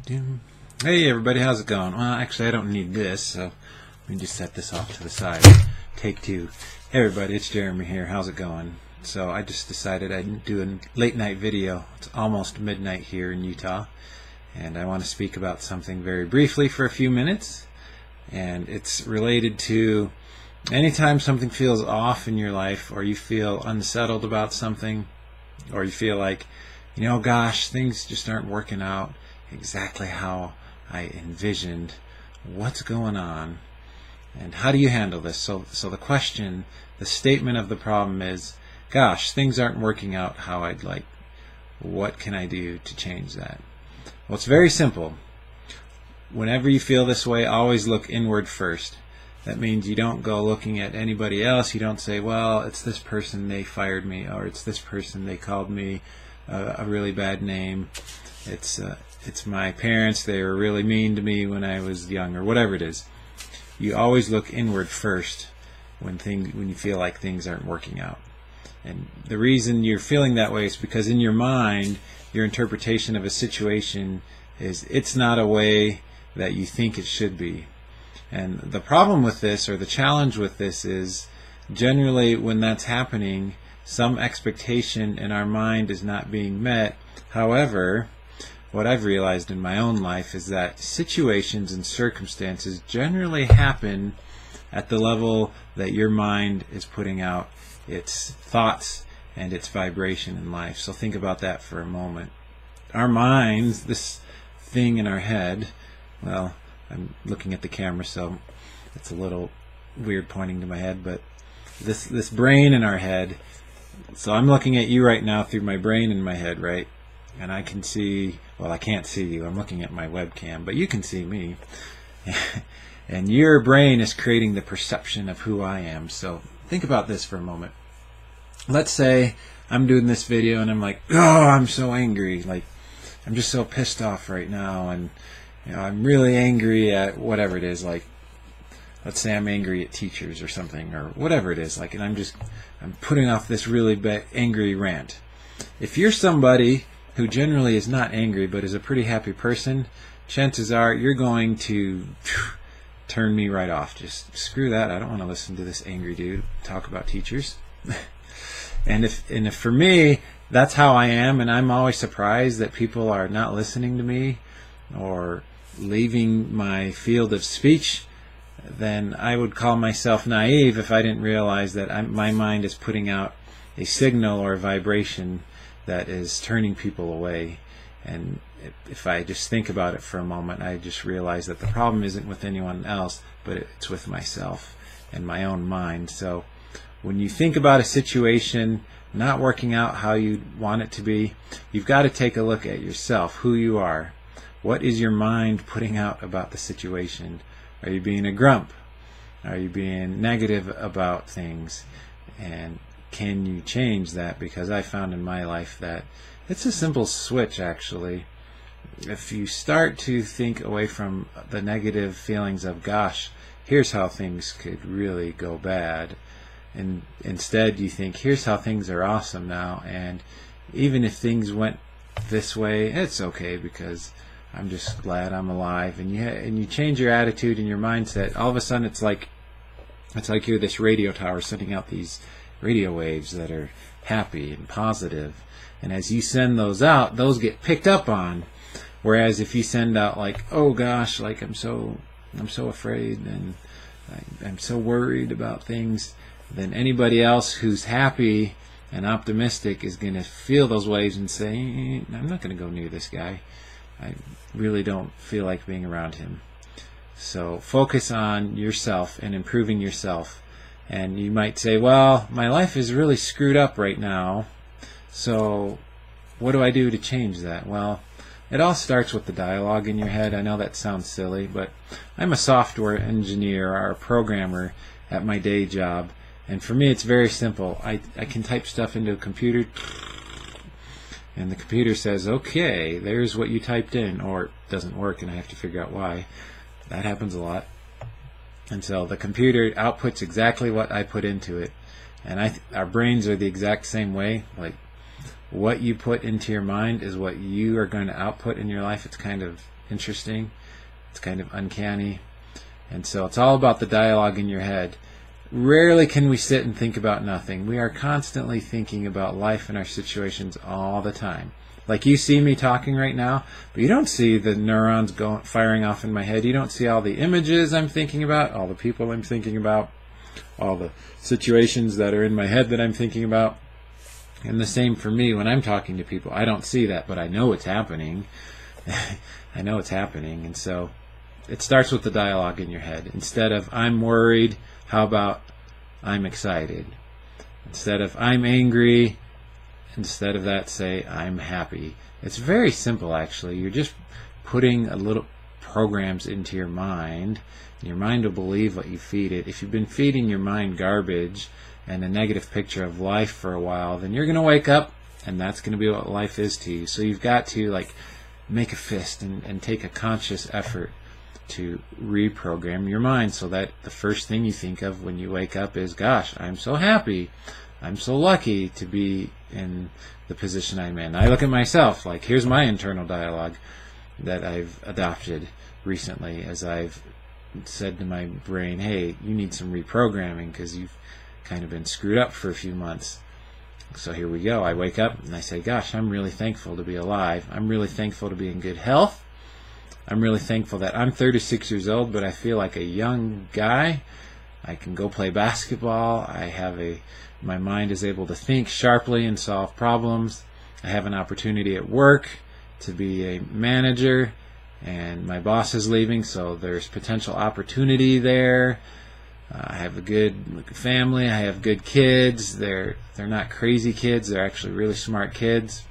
Hey everybody, how's it going? Well, actually I don't need this, so let me just set this off to the side. Take two. Hey everybody, it's Jeremy here. How's it going? So I just decided I'd do a late night video. It's almost midnight here in Utah, and I want to speak about something very briefly for a few minutes. And it's related to anytime something feels off in your life, or you feel unsettled about something, or you feel like, gosh, things just aren't working out exactly how I envisioned. What's going on? And how do you handle this? So the question, the statement of the problem is, gosh, things aren't working out how I'd like. What can I do to change that? Well, it's very simple. Whenever you feel this way, always look inward first. That means you don't go looking at anybody else. You don't say, well, it's this person, they fired me, or it's this person, they called me a really bad name. It's my parents, they were really mean to me when I was young, or whatever it is. You always look inward first when you feel like things aren't working out. And the reason you're feeling that way is because in your mind, your interpretation of a situation is it's not a way that you think it should be. And the problem with this, or the challenge with this, is generally when that's happening, some expectation in our mind is not being met. However, what I've realized in my own life is that situations and circumstances generally happen at the level that your mind is putting out its thoughts and its vibration in life. So think about that for a moment. Our minds, this thing in our head, well, I'm looking at the camera, so it's a little weird pointing to my head, but this brain in our head, so I'm looking at you right now through my brain in my head, right? And I can see, well, I can't see you, I'm looking at my webcam, but you can see me. And your brain is creating the perception of who I am. So think about this for a moment. Let's say I'm doing this video and I'm like, oh, I'm so angry, like I'm just so pissed off right now, and I'm really angry at whatever it is, like let's say I'm angry at teachers or something, or whatever it is, like, and I'm putting off this really angry rant. If you're somebody who generally is not angry but is a pretty happy person, chances are you're going to turn me right off. Just screw that, I don't want to listen to this angry dude talk about teachers. And if for me that's how I am, and I'm always surprised that people are not listening to me or leaving my field of speech, then I would call myself naive if I didn't realize that my mind is putting out a signal or a vibration that is turning people away. And if I just think about it for a moment, I just realize that the problem isn't with anyone else, but it's with myself and my own mind. So when you think about a situation not working out how you want it to be, you've got to take a look at yourself, who you are. What is your mind putting out about the situation? Are you being a grump? Are you being negative about things? And can you change that? Because I found in my life that it's a simple switch, actually. If you start to think away from the negative feelings of, gosh, here's how things could really go bad, and instead you think, here's how things are awesome now, and even if things went this way, it's okay because I'm just glad I'm alive. And you change your attitude and your mindset. All of a sudden it's like you're this radio tower sending out these radio waves that are happy and positive. And as you send those out, those get picked up on. Whereas if you send out like, oh gosh, like I'm so afraid and I'm so worried about things, then anybody else who's happy and optimistic is going to feel those waves and say, I'm not going to go near this guy. I really don't feel like being around him. So focus on yourself and improving yourself. And you might say, well, my life is really screwed up right now, so what do I do to change that? Well, it all starts with the dialogue in your head. I know that sounds silly, but I'm a software engineer or a programmer at my day job, and for me it's very simple. I can type stuff into a computer, and the computer says, okay, there's what you typed in, or it doesn't work and I have to figure out why. That happens a lot. And so the computer outputs exactly what I put into it. And our brains are the exact same way. Like what you put into your mind is what you are going to output in your life. It's kind of interesting. It's kind of uncanny. And so it's all about the dialogue in your head. Rarely can we sit and think about nothing. We are constantly thinking about life and our situations all the time. Like you see me talking right now, but you don't see the neurons firing off in my head. You don't see all the images I'm thinking about, all the people I'm thinking about, all the situations that are in my head that I'm thinking about. And the same for me when I'm talking to people. I don't see that, but I know it's happening. I know it's happening. And so it starts with the dialogue in your head. Instead of I'm worried, how about I'm excited? Instead of I'm angry, instead of that, say I'm happy. It's very simple, actually. You're just putting a little programs into your mind. And your mind will believe what you feed it. If you've been feeding your mind garbage and a negative picture of life for a while, then you're going to wake up and that's going to be what life is to you. So you've got to make a fist and take a conscious effort to reprogram your mind so that the first thing you think of when you wake up is, gosh, I'm so happy. I'm so lucky to be in the position I'm in. I look at myself like, here's my internal dialogue that I've adopted recently as I've said to my brain, hey, you need some reprogramming because you've kind of been screwed up for a few months. So here we go. I wake up and I say, gosh, I'm really thankful to be alive. I'm really thankful to be in good health. I'm really thankful that I'm 36 years old, but I feel like a young guy. I can go play basketball. My mind is able to think sharply and solve problems. I have an opportunity at work to be a manager, and my boss is leaving, so there's potential opportunity there. I have a good family. I have good kids. They're not crazy kids. They're actually really smart kids.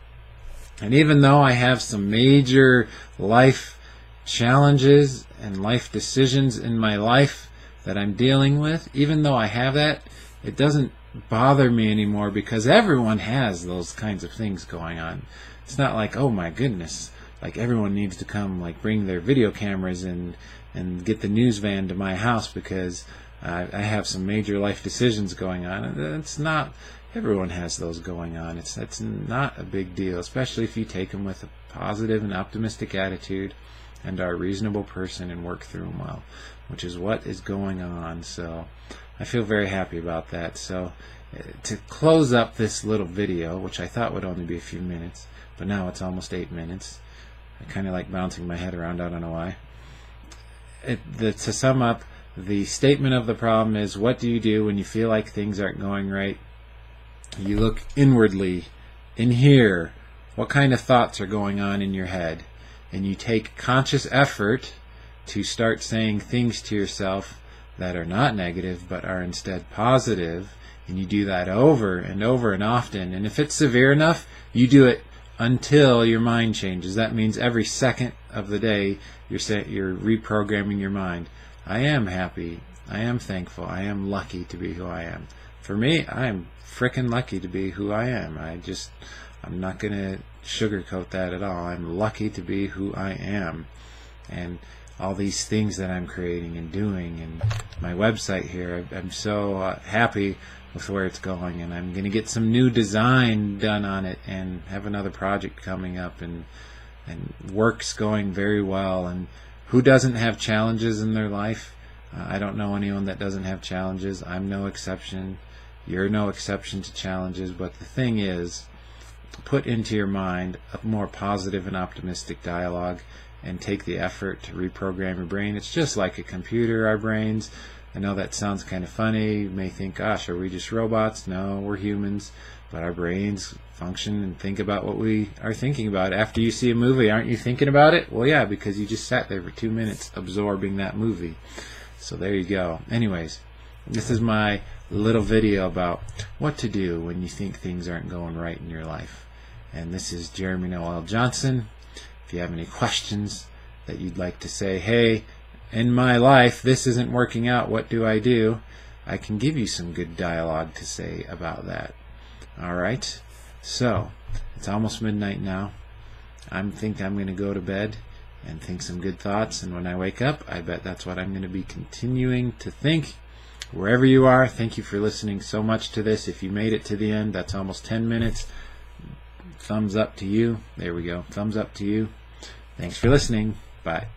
And even though I have some major life challenges and life decisions in my life that I'm dealing with, even though I have that, it doesn't bother me anymore because everyone has those kinds of things going on. It's not like, oh my goodness, like everyone needs to come bring their video cameras and get the news van to my house because I have some major life decisions going on. It's not, everyone has those going on. That's not a big deal, especially if you take them with a positive and optimistic attitude and are a reasonable person and work through them well, which is what is going on. So I feel very happy about that. So to close up this little video, which I thought would only be a few minutes, but now it's almost 8 minutes. I kind of like bouncing my head around, I don't know why. To sum up, the statement of the problem is, what do you do when you feel like things aren't going right? You look inwardly, in here, what kind of thoughts are going on in your head? And you take conscious effort to start saying things to yourself that are not negative but are instead positive, and you do that over and over and often. And if it's severe enough, you do it until your mind changes. That means every second of the day you're reprogramming your mind. I am happy. I am thankful. I am lucky to be who I am. For me, I'm frickin' lucky to be who I am. I'm not going to sugarcoat that at all. I'm lucky to be who I am. And all these things that I'm creating and doing, and my website here, I'm so happy with where it's going, and I'm going to get some new design done on it and have another project coming up, and work's going very well. And who doesn't have challenges in their life? I don't know anyone that doesn't have challenges. I'm no exception. You're no exception to challenges. But the thing is, put into your mind a more positive and optimistic dialogue and take the effort to reprogram your brain. It's just like a computer, our brains. I know that sounds kind of funny. You may think, gosh, are we just robots? No, we're humans. But our brains function and think about what we are thinking about. After you see a movie, aren't you thinking about it? Well, yeah, because you just sat there for 2 minutes absorbing that movie. So there you go. Anyways, this is my little video about what to do when you think things aren't going right in your life. And this is Jeremy Noel Johnson. If you have any questions that you'd like to say, hey, in my life, this isn't working out, what do? I can give you some good dialogue to say about that. Alright, so it's almost midnight now. I think I'm going to go to bed and think some good thoughts, and when I wake up, I bet that's what I'm going to be continuing to think. Wherever you are, thank you for listening so much to this. If you made it to the end, that's almost 10 minutes. thumbs up to you. There we go. Thumbs up to you. Thanks for listening. Bye.